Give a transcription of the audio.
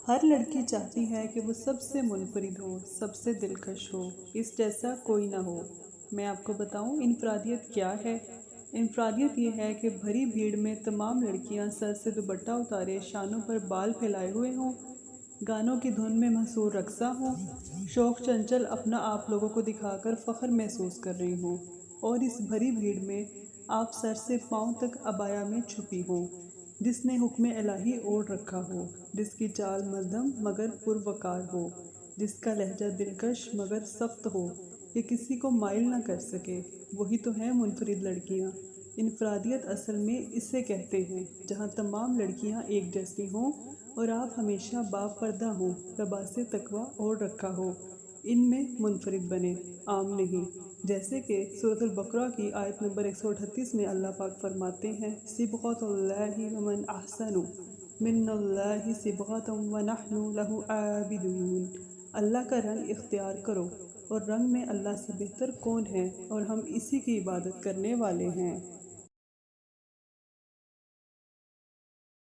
हर लड़की चाहती है कि वो सबसे मुनफरिद हो, सबसे दिलकश हो, इस जैसा कोई ना हो। मैं आपको बताऊं इनफरादियत क्या है। इनफरादियत ये है कि भरी भीड़ में तमाम लड़कियां सर से दुपट्टा उतारे, शानों पर बाल फैलाए हुए हों, गानों की धुन में महसूर रक्सा हों, शौक चंचल अपना आप लोगों को दिखाकर फ़ख्र महसूस कर रही हों, और इस भरी भीड़ में आप सर से पाँव तक अबाया में छुपी हों, जिसने हुक्म इलाही ओढ़ रखा हो, जिसकी चाल मध्यम मगर पुरवकार हो, जिसका लहजा दिलकश मगर सख्त हो, कि किसी को माइल ना कर सके। वही तो हैं मुनफरिद लड़कियां। इनफरादियत असल में इसे कहते हैं, जहां तमाम लड़कियां एक जैसी हों और आप हमेशा बापर्दा हों, लबास तकवा ओढ़ रखा हो, इनमें मुनफरिद बने, आम नहीं। जैसे कि सूरतुल बकरा की आयत नंबर 138 में अल्लाह पाक फरमाते हैं, सिबग़तुल्लाहि वमन अहसनु मिनल्लाहि सिबग़तन व नहनु लहु आबिदून। अल्लाह का रंग इख्तियार करो, और रंग में अल्लाह से बेहतर कौन है, और हम इसी की इबादत करने वाले हैं।